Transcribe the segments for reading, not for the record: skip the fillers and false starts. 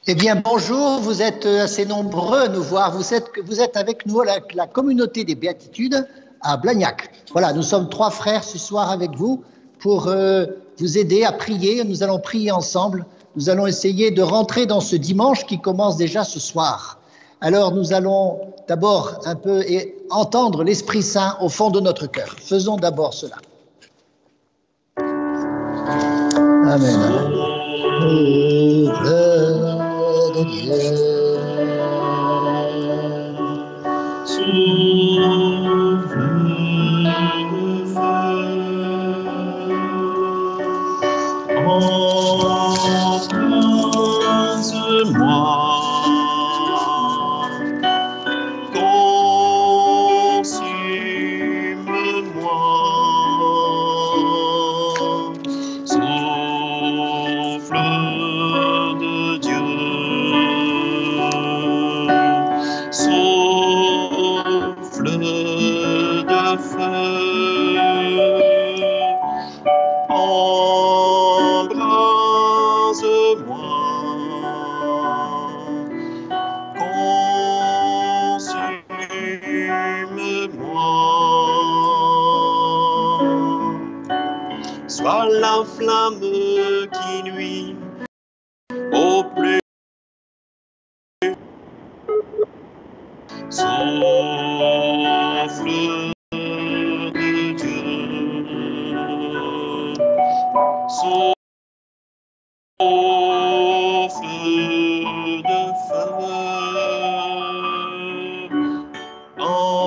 Eh bien, bonjour, vous êtes assez nombreux à nous voir. Vous êtes avec nous à la communauté des Béatitudes à Blagnac. Voilà, nous sommes 3 frères ce soir avec vous pour vous aider à prier. Nous allons prier ensemble. Nous allons essayer de rentrer dans ce dimanche qui commence déjà ce soir. Alors, nous allons d'abord un peu entendre l'Esprit Saint au fond de notre cœur. Faisons d'abord cela. Amen. De Dieu. Souffle de feu, embrase-moi, consume-moi, souffle de Dieu. Souffle de feu, embrase-moi, consume-moi, sois la flamme qui nuit au plus. Souffle de Dieu, souffle de feu, embrase-moi,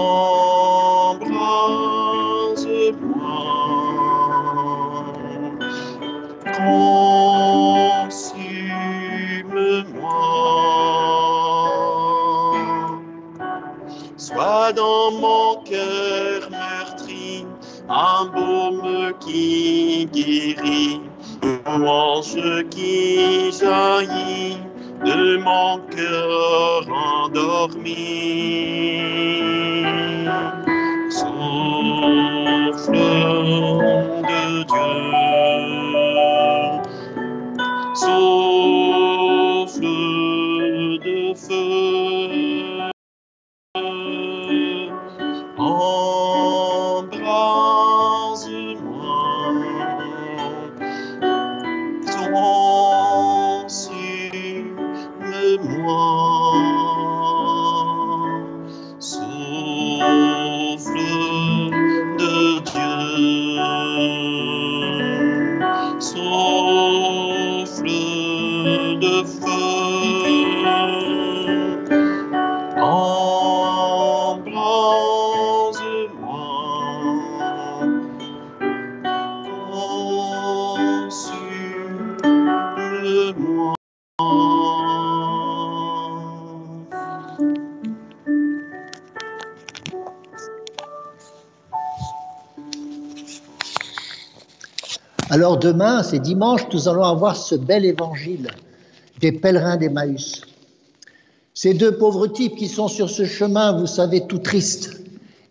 consume-moi. Sois dans mon cœur meurtri, un baume qui guérit, louange qui jaillit de mon cœur endormi. Souffle de Dieu, souffle de feu, embrase-moi, consume-moi, souffle de Dieu, souffle de feu, embrase-moi, consume-moi. Alors demain, c'est dimanche, nous allons avoir ce bel évangile des pèlerins d'Emmaüs. Ces 2 pauvres types qui sont sur ce chemin, vous savez, tout tristes.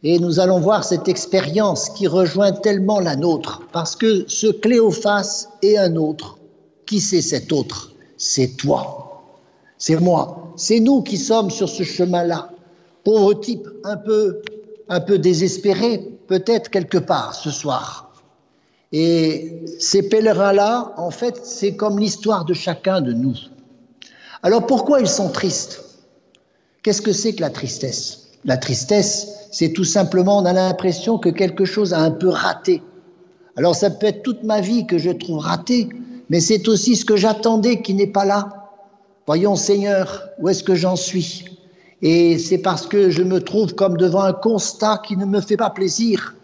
Et nous allons voir cette expérience qui rejoint tellement la nôtre, parce que ce Cléophas est un autre. Qui c'est cet autre? C'est toi, c'est moi, c'est nous qui sommes sur ce chemin-là. Pauvres types, un peu désespérés, peut-être quelque part ce soir. Et ces pèlerins-là, en fait, c'est comme l'histoire de chacun de nous. Alors pourquoi ils sont tristes? Qu'est-ce que c'est que la tristesse? La tristesse, c'est tout simplement, on a l'impression que quelque chose a un peu raté. Alors ça peut être toute ma vie que je trouve ratée, mais c'est aussi ce que j'attendais qui n'est pas là. Voyons Seigneur, où est-ce que j'en suis? Et c'est parce que je me trouve comme devant un constat qui ne me fait pas plaisir,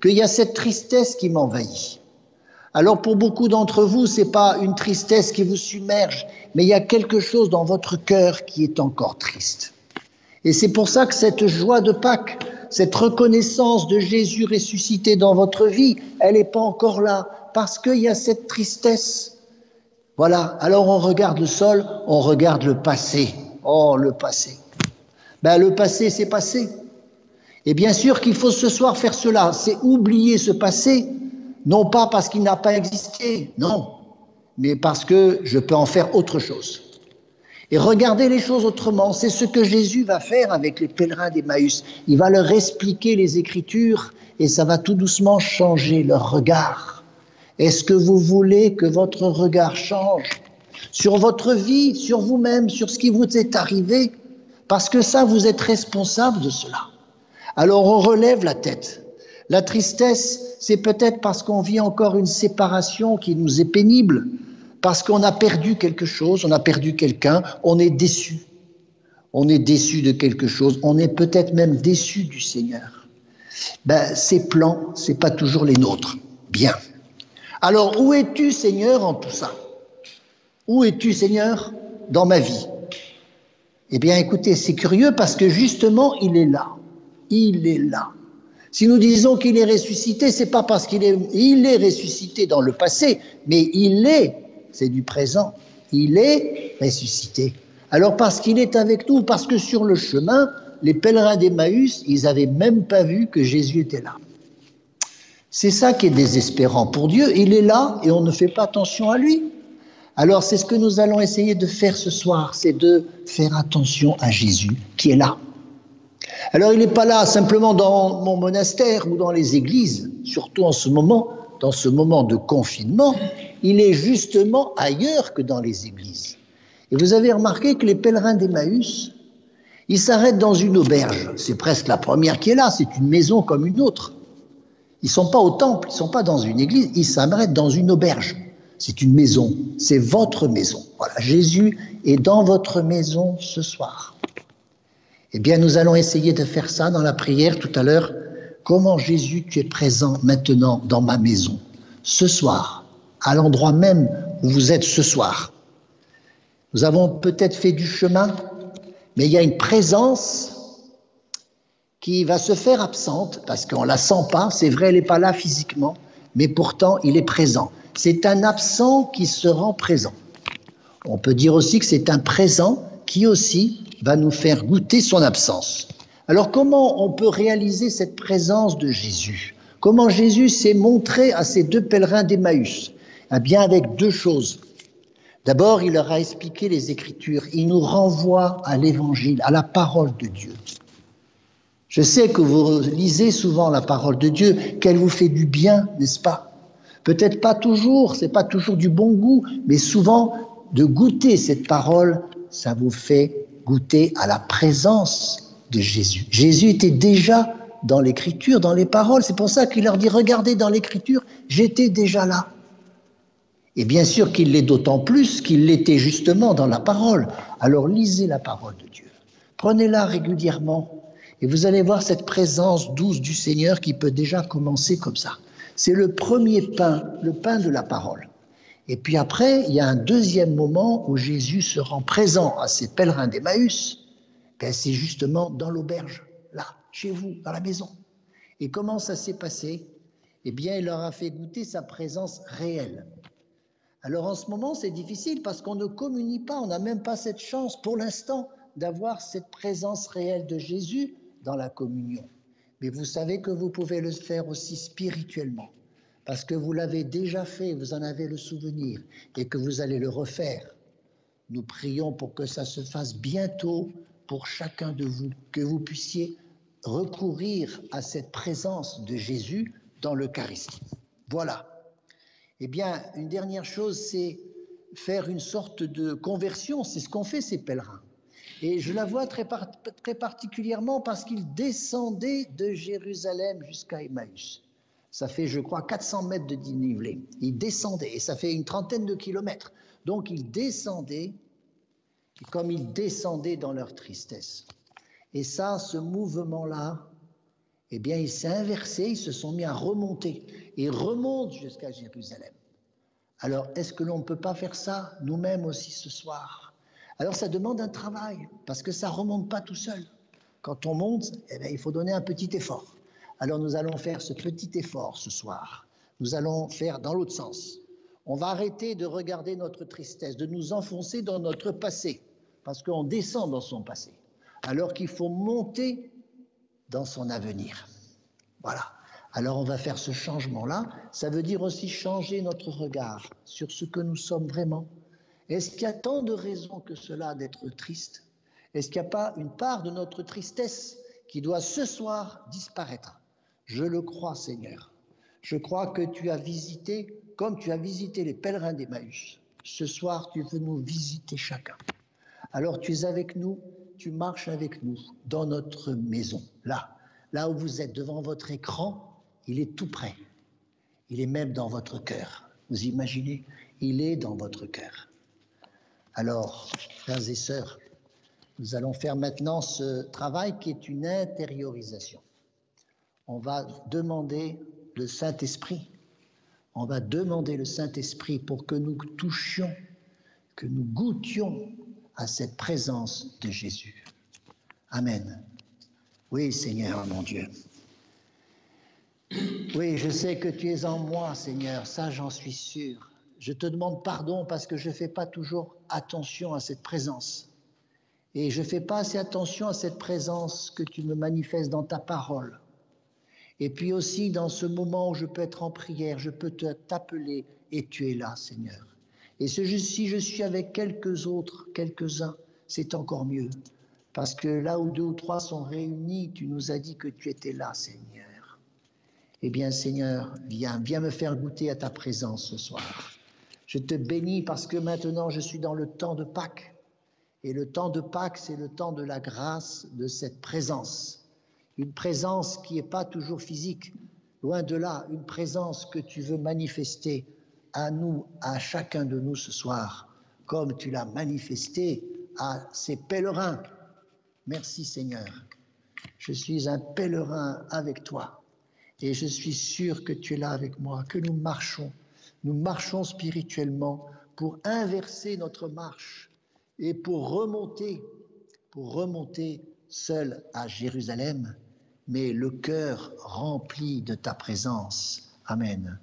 qu'il y a cette tristesse qui m'envahit. Alors pour beaucoup d'entre vous, ce n'est pas une tristesse qui vous submerge, mais il y a quelque chose dans votre cœur qui est encore triste. Et c'est pour ça que cette joie de Pâques, cette reconnaissance de Jésus ressuscité dans votre vie, elle n'est pas encore là, parce qu'il y a cette tristesse. Voilà, alors on regarde le sol, on regarde le passé. Oh, le passé. Ben, le passé, c'est passé. Et bien sûr qu'il faut ce soir faire cela, c'est oublier ce passé, non pas parce qu'il n'a pas existé, non, mais parce que je peux en faire autre chose. et regarder les choses autrement. C'est ce que Jésus va faire avec les pèlerins d'Emmaüs. Il va leur expliquer les Écritures et ça va tout doucement changer leur regard. Est-ce que vous voulez que votre regard change sur votre vie, sur vous-même, sur ce qui vous est arrivé? Parce que ça, vous êtes responsable de cela. Alors on relève la tête. La tristesse, c'est peut-être parce qu'on vit encore une séparation qui nous est pénible, parce qu'on a perdu quelque chose, on a perdu quelqu'un, on est déçu. On est déçu de quelque chose, on est peut-être même déçu du Seigneur. Ses plans, c'est pas toujours les nôtres. Bien. Alors, où es-tu, Seigneur, en tout ça? Où es-tu, Seigneur, dans ma vie? Eh bien, écoutez, c'est curieux parce que justement, il est là. Il est là. Si nous disons qu'il est ressuscité, c'est pas parce qu'il est ressuscité dans le passé, mais c'est du présent, il est ressuscité. Alors parce qu'il est avec nous, parce que sur le chemin, les pèlerins d'Emmaüs, ils n'avaient même pas vu que Jésus était là. C'est ça qui est désespérant pour Dieu, il est là et on ne fait pas attention à lui. Alors c'est ce que nous allons essayer de faire ce soir, c'est de faire attention à Jésus qui est là. Alors il n'est pas là simplement dans mon monastère ou dans les églises, surtout en ce moment, dans ce moment de confinement, il est justement ailleurs que dans les églises. Et vous avez remarqué que les pèlerins d'Emmaüs, ils s'arrêtent dans une auberge. C'est presque la première qui est là, c'est une maison comme une autre. Ils ne sont pas au temple, ils ne sont pas dans une église, ils s'arrêtent dans une auberge. C'est une maison, c'est votre maison. Voilà, Jésus est dans votre maison ce soir. Eh bien, nous allons essayer de faire ça dans la prière tout à l'heure. Comment, Jésus, tu es présent maintenant dans ma maison, ce soir, à l'endroit même où vous êtes ce soir. Nous avons peut-être fait du chemin, mais il y a une présence qui va se faire absente, parce qu'on ne la sent pas, c'est vrai, elle n'est pas là physiquement, mais pourtant, il est présent. C'est un absent qui se rend présent. On peut dire aussi que c'est un présent qui aussi va nous faire goûter son absence. Alors comment on peut réaliser cette présence de Jésus? Comment Jésus s'est montré à ces deux pèlerins d'Emmaüs? Eh bien avec deux choses. D'abord, il leur a expliqué les Écritures. Il nous renvoie à l'Évangile, à la parole de Dieu. Je sais que vous lisez souvent la parole de Dieu, qu'elle vous fait du bien, n'est-ce pas? Peut-être pas toujours, c'est pas toujours du bon goût, mais souvent de goûter cette parole, ça vous fait goûter à la présence de Jésus. Jésus était déjà dans l'Écriture, dans les paroles. C'est pour ça qu'il leur dit, regardez dans l'Écriture, j'étais déjà là. Et bien sûr qu'il l'est d'autant plus qu'il l'était justement dans la parole. Alors lisez la parole de Dieu. Prenez-la régulièrement et vous allez voir cette présence douce du Seigneur qui peut déjà commencer comme ça. C'est le premier pain, le pain de la parole. Et puis après, il y a un deuxième moment où Jésus se rend présent à ces pèlerins d'Emmaüs. C'est justement dans l'auberge, là, chez vous, dans la maison. Et comment ça s'est passé? Eh bien, il leur a fait goûter sa présence réelle. Alors en ce moment, c'est difficile parce qu'on ne communie pas, on n'a même pas cette chance pour l'instant d'avoir cette présence réelle de Jésus dans la communion. Mais vous savez que vous pouvez le faire aussi spirituellement, parce que vous l'avez déjà fait, vous en avez le souvenir, et que vous allez le refaire. Nous prions pour que ça se fasse bientôt pour chacun de vous, que vous puissiez recourir à cette présence de Jésus dans l'Eucharistie. Voilà. Eh bien, une dernière chose, c'est faire une sorte de conversion. C'est ce qu'ont fait ces pèlerins. Et je la vois très particulièrement parce qu'ils descendaient de Jérusalem jusqu'à Emmaüs. Ça fait, je crois, 400 mètres de dénivelé. Ils descendaient, et ça fait une trentaine de kilomètres. Donc, ils descendaient, et comme ils descendaient dans leur tristesse. Et ça, ce mouvement-là, eh bien, il s'est inversé, ils se sont mis à remonter. Et remontent jusqu'à Jérusalem. Alors, est-ce que l'on ne peut pas faire ça nous-mêmes aussi ce soir? Alors, ça demande un travail, parce que ça ne remonte pas tout seul. Quand on monte, eh bien, il faut donner un petit effort. Alors, nous allons faire ce petit effort ce soir. Nous allons faire dans l'autre sens. On va arrêter de regarder notre tristesse, de nous enfoncer dans notre passé, parce qu'on descend dans son passé, alors qu'il faut monter dans son avenir. Voilà. Alors on va faire ce changement-là. Ça veut dire aussi changer notre regard sur ce que nous sommes vraiment. Est-ce qu'il y a tant de raisons que cela d'être triste? Est-ce qu'il n'y a pas une part de notre tristesse qui doit ce soir disparaître? Je le crois, Seigneur. Je crois que tu as visité, comme tu as visité les pèlerins d'Emmaüs. Ce soir, tu veux nous visiter chacun. Alors tu es avec nous, tu marches avec nous dans notre maison. Là où vous êtes devant votre écran, il est tout près. Il est même dans votre cœur. Vous imaginez? Il est dans votre cœur. Alors, frères et sœurs, nous allons faire maintenant ce travail qui est une intériorisation. On va demander le Saint-Esprit. On va demander le Saint-Esprit pour que nous touchions, que nous goûtions à cette présence de Jésus. Amen. Oui, Seigneur, mon Dieu. Oui, je sais que tu es en moi, Seigneur, ça j'en suis sûr. Je te demande pardon parce que je ne fais pas toujours attention à cette présence. Et je ne fais pas assez attention à cette présence que tu me manifestes dans ta parole. Et puis aussi dans ce moment où je peux être en prière, je peux t'appeler et tu es là, Seigneur. Et si je suis avec quelques-uns, c'est encore mieux. Parce que là où 2 ou 3 sont réunis, tu nous as dit que tu étais là, Seigneur. Eh bien, Seigneur, viens me faire goûter à ta présence ce soir. Je te bénis parce que maintenant je suis dans le temps de Pâques. Et le temps de Pâques, c'est le temps de la grâce de cette présence. Une présence qui n'est pas toujours physique, loin de là, une présence que tu veux manifester à nous, à chacun de nous ce soir, comme tu l'as manifesté à ces pèlerins. Merci Seigneur. Je suis un pèlerin avec toi et je suis sûr que tu es là avec moi, que nous marchons spirituellement pour inverser notre marche et pour remonter seul à Jérusalem, mais le cœur rempli de ta présence. Amen.